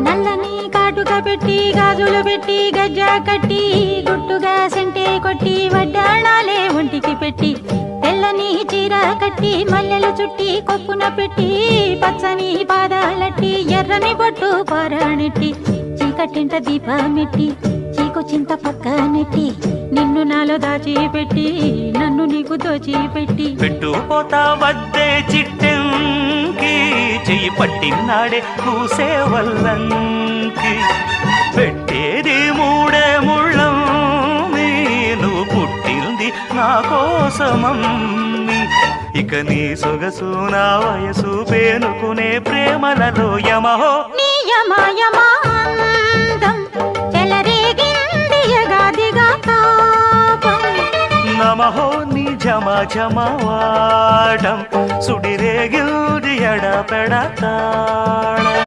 నల్లని కాటుక పెట్టి గాజులు పెట్టి గజ్జ కట్టి గుట్టుగా సెంటే కొట్టి వడ్డాణాలే ఒంటికి పెట్టి తెల్లని చీర కట్టి మల్లెలు చుట్టి కొప్పున పెట్టి పచ్చని పాదాలట్టి ఎర్రని బొట్టు పారాణెట్టి చీకటింట దీపమెట్టి చీకు చింత పక్క నెట్టి నిన్ను నాలో దాచిపెట్టి నన్ను నీకు దోచిపెట్టి పెట్టుపోతా వద్దే చిట్టెంకి చెయ్యి పట్టినాడే కూసే వల్లంకి పెట్టేది మూడే ముళ్ళం నువ్వు పుట్టింది నా కోసమమ్మి ఇక నీ సొగసు నా వయసు పేనుకునే ప్రేమలలో యమహో నీ యమాయమాంతం చెలరేగింది యగాదిగా తాపం నమహో నీ జమజమవాడం సుడిరేగిల్ది ఎడపెడతా